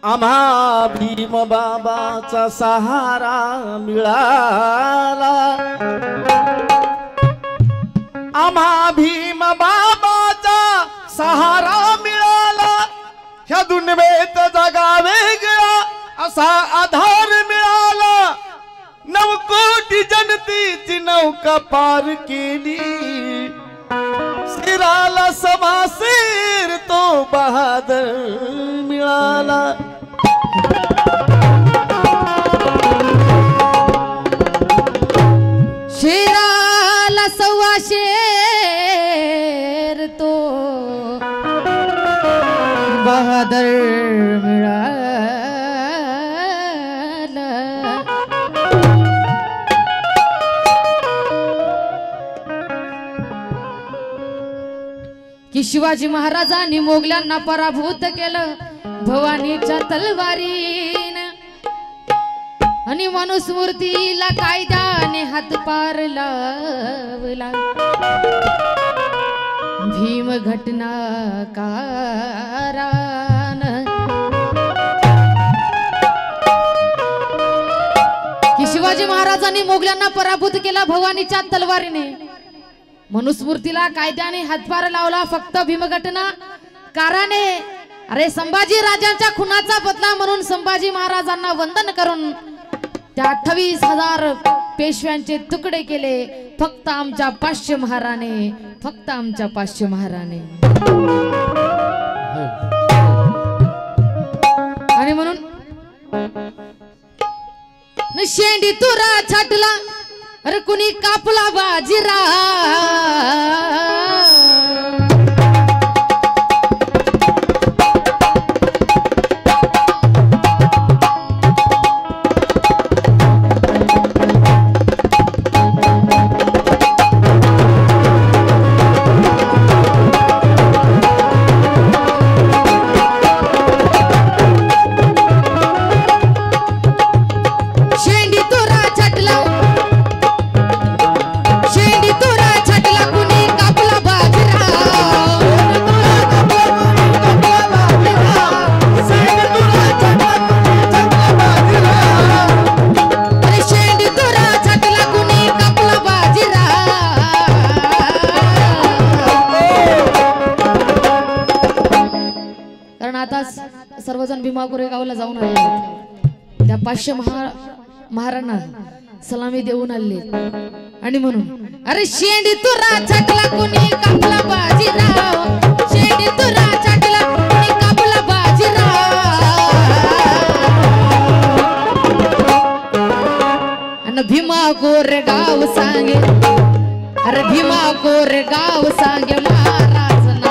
आम्हा भीम बाबाचा सहारा मिळाला, आम्हा भीम बाबाचा सहारा मिळाला, ह्या दुनियेत जगा वेगळा असा आधार मिळाला, 9 कोटी जनतेची नौका पार केली, सिराला समासीर तो बहादर मिळाला। शिराला सव्वा शेर तो बहादर मिळाला। की शिवाजी महाराजांनी मोगलांना पराभूत केलं भवानीच्या तलवारीने, आणि मनुस्मृतीला कायद्याने हातभार लावला, भीम घटनाकारान। की शिवाजी महाराजांनी मोगलांना पराभूत केला भवानीच्या तलवारीने, मनुस्मृतीला कायद्याने हातभार लावला फक्त भीमघटना काराने। अरे संभाजी राजांच्या खुनाचा बदला म्हणून संभाजी महाराजांना वंदन करून त्या 28,000 पेशव्यांचे तुकडे केले फक्त आमच्या 500 महाराने, फक्त आमच्या 500 महाराने। आणि म्हणून शेंडी तुरा छाटला, अरे कुणी कापला बाजीरा, सर्वजण भीमा कोरेगावला जाऊन आले, त्या 500 महारांना सलामी देऊन आले। आणि म्हणून अरे शेंडी तुरा छाटला कुणी कापला बाजीराव, शेंडी तुरा छाटला कुणी कापला बाजीराव। आणि भीमा कोरेगाव सांगे, अरे भीमा कोरेगाव सांगे महाराज नाव,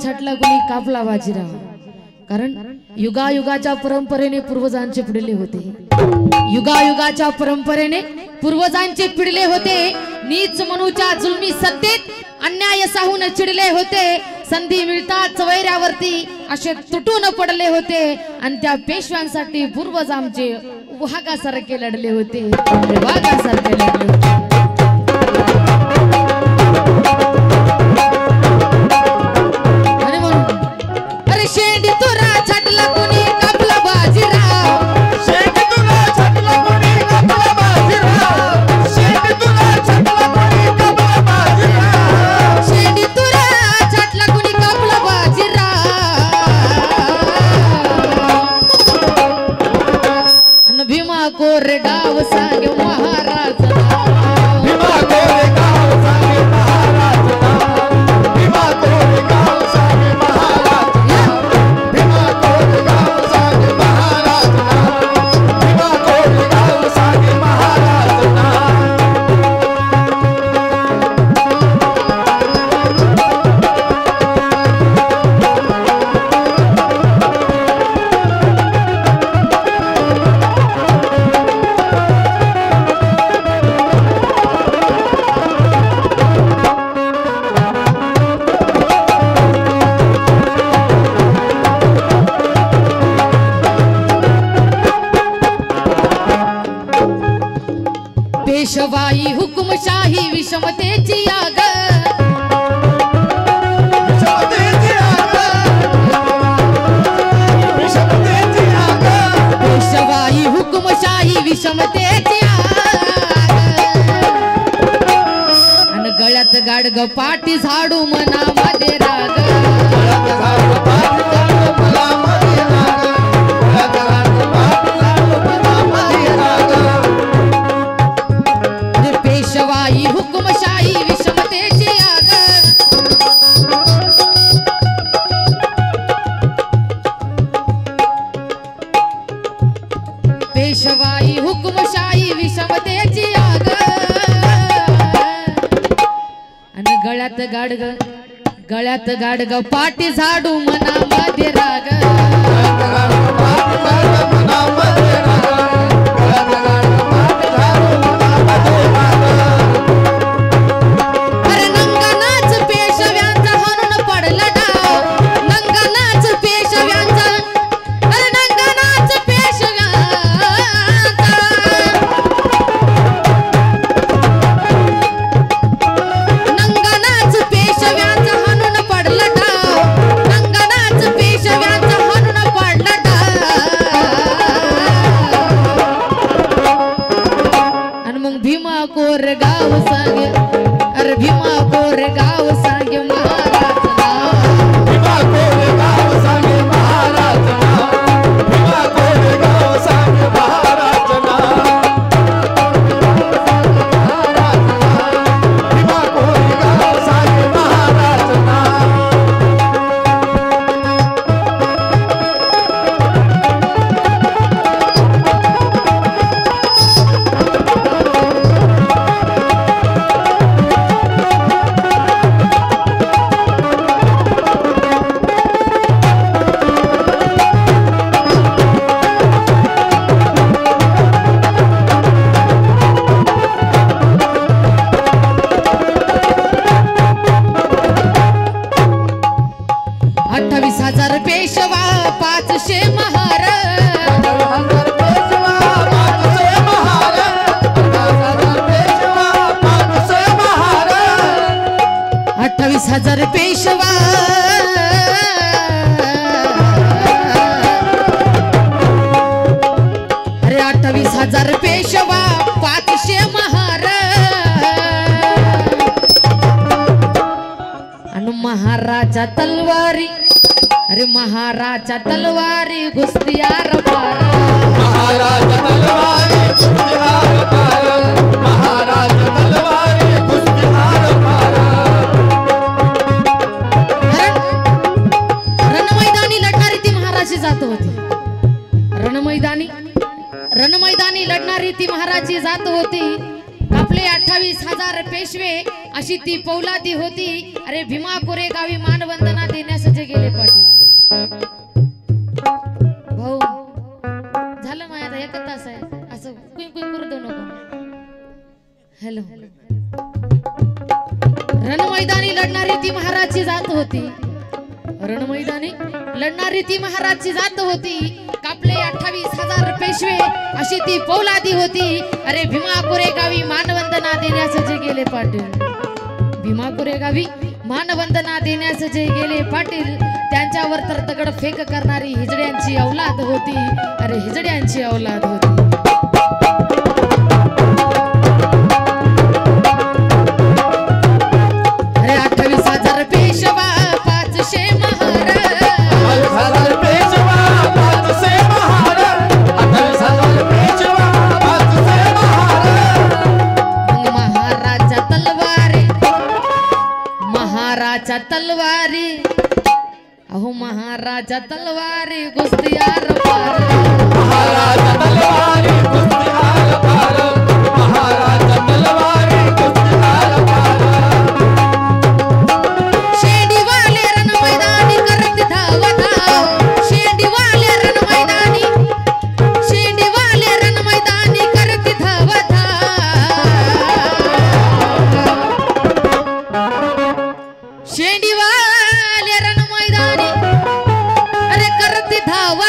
छाटला कुणी कापला बाजीराव। कारण युगायुगाच्या परंपरेने पूर्वजांचे पिढले होते, युगायुगाच्या परंपरेने पूर्वजांचे पिढले होते, नीच मनुच्या जुलमी सत्तेत अन्याय साहून चिडले होते, संधी मिळताच वैऱ्यावरती असे तुटून पडले होते, आणि त्या पेशव्यांसाठी पूर्वज आमचे वाघासारखे लढले होते, वाघासारखे लढले होते। शेंडी तुरा छाटला कुणी कापला बाजीराव, शेंडी तुरा छाटला कुणी कापला बाजीराव, शेंडी तुरा छाटला कुणी कापला बाजीराव, शेंडी तुरा छाटला कुणी कापला बाजीराव। अन भीमा कोरेगाव सांगे महाराज नाव, विषमतेची आग पेशवाई हुकुमशाही विषमतेची आणि गळ्यात गाडग पाठी झाडू मनामध्ये राग पेशवाई हुकुमशाही विषमतेची आग पेशवाई हुकुमशाही विषमतेची आग आणि गळ्यात गाडग पाठी झाडू मनामध्ये राग अरे नंगानाच पेशव्यांचा हाणून पडला डाव नंगानाच पेशव्यांचा अरे नंगानाच पेशव्यांचा नंगानाच पेशव्यांचा हाणून पडला डाव नंगानाच पेशव्यांचा हाणून पडला डाव आणि मग भीमा कोरगाव सांगे अरे भीमा कोरगाव सांगे महाराज भीमा कोरेगाव सांगे महाराज भीमा कोरेगाव सांगे महाराज भीमा कोरेगाव सांगे महाराज पेशवा 500 महार 28,000 पेशवा अरे 28,000 पेशवा 500 महार आणि महाराजा तलवारी अरे महाराजा तलवारी गुस्तियार पार महाराजा तलवारी गुस्तियार पार महाराजा तलवारी गुस्तियार पार रणमैदानी लढणारी ती महाराजी जात होती रणमैदानी लढणारी ती महाराजी जात होती आपले 28,000 पेशवे अशी ती पौलादी होती अरे भीमा कोरेगावी मानवंदना देण्यास जे गेले पाटील भाऊ झालं माझ्या आता 1 तास आहे असं कुई कुई करू देऊ नको हॅलो रणमैदानी लढणारी ती महाराजी जात होती रणमैदानी लढणारी ती महाराजी जात होती कापले 28,000 पेशवे अशी ती पौलादी होती अरे भीमा कोरेगावी मानवंदना देण्यास जे गेले पाटील भीमा कोरेगावी मानवंदना देण्यास जे गेले पाटील त्यांच्यावर तर दगडफेक करणारी हिजड्यांची औलाद होती अरे हिजड्यांची औलाद होती अरे 28,000 पेशवा 500 महार 28,000 पेशवा 500 महार 28,000 पेशवा 500 महार महाराजा तलवारी अहो महाराजा तलवारी गुस्तियार पार महाराजा तलवारी गुस्तियार पार महाराजा तलवारी गुस्तियार पार शेंडीवाले रणमैदानी करत धाव धाव शेंडीवाले रणमैदानी करत धाव शेंडीवाले रणमैदानी अरे करती धाव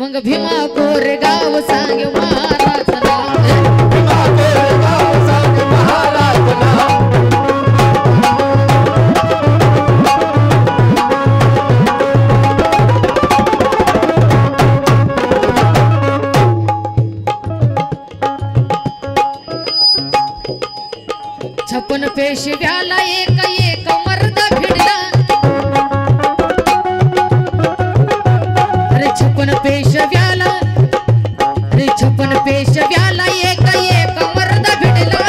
मग भीमा कोरेगाव सांगे महाराज छप्पन पेशव्याला एक एक मर्द भिडला अरे छप्पन पेशव्याला अरे छप्पन पेशव्याला एक एक मर्द भिडला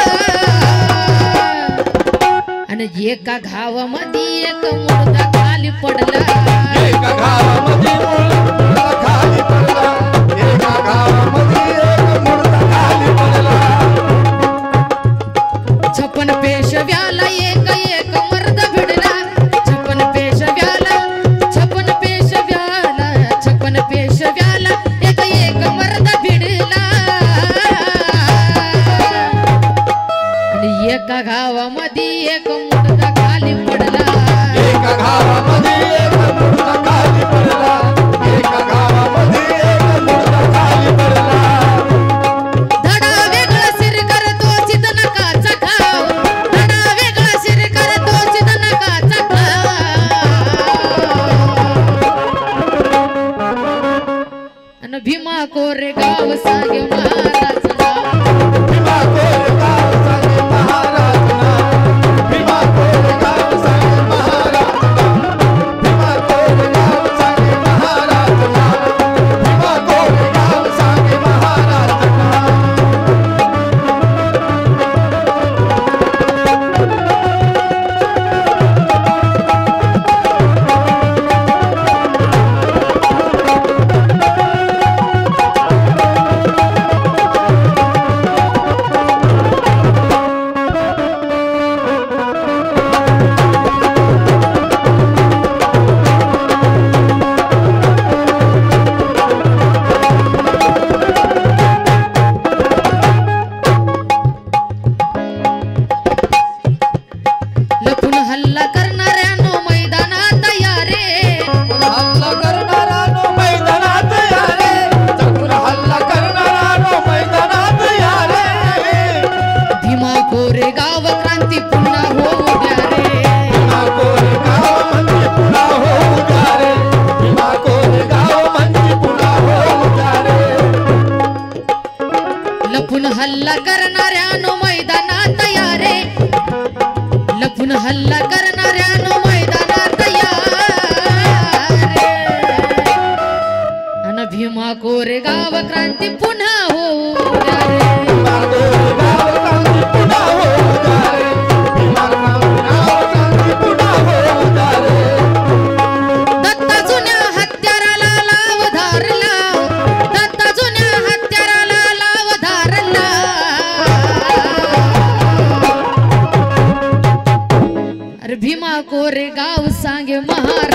आणि एका घावामध्ये एक मुर्दा खाली पडला एका गावामध्ये मुर्दा खाली पडला एका गावामध्ये एक मुर्दा खाली पडला छप्पन पेशव्याला एक एक मर्द भिडला छप्पन पेशव्याला छप्पन पेशव्याला छप्पन पेशव्याला एक एक मर्द भिडला आणि एका गावामध्ये एक मुर्दा खाली पडला एका गावामध्ये एक मुर्दा खाली पडला एका गावामध्ये एक मुर्दा खाली पडला धडा वेगळा शिर करतो चित नकाचा खाव धडा वेगळा शिर करतो चित नकाचा खाव अन भीमा कोरेगाव सांगे महाराज भीमा कोरेगाव सांगे महाराज भीमा कोरेगाव सांगे महाराज भीमा कोरेगाव सांगे महाराज भीमा कोरेगाव सांगे महाराज लपून हल्ला करणाऱ्यानो मैदानात या रे हल्ला करणारानो मैदानात या रे चतुर हल्ला करणारानो मैदानात या रे भीमा कोरेगाव क्रांती पुन्हा होऊ द्या रे भीमा कोरेगाव म्हणजे पुन्हा होऊ द्या रे भीमा कोरेगाव म्हणजे पुन्हा होऊ द्या रे लपून हल्ला करणाऱ्यानो मैदानात या रे लपून हल्ला करणाऱ्यानो मैदानात या रे अन भीमा कोरेगाव क्रांती पुन्हा होऊ द्या रे भीमा कोरेगाव क्रांती पुन्हा होऊ द्या रे भीमा कोरेगाव क्रांती पुन्हा होऊ द्या रे दत्ता जुन्या हत्याराला लाव धारला दत्ता जुन्या हत्याराला लाव धारला अरे भीमा कोरेगाव सांगे महाराज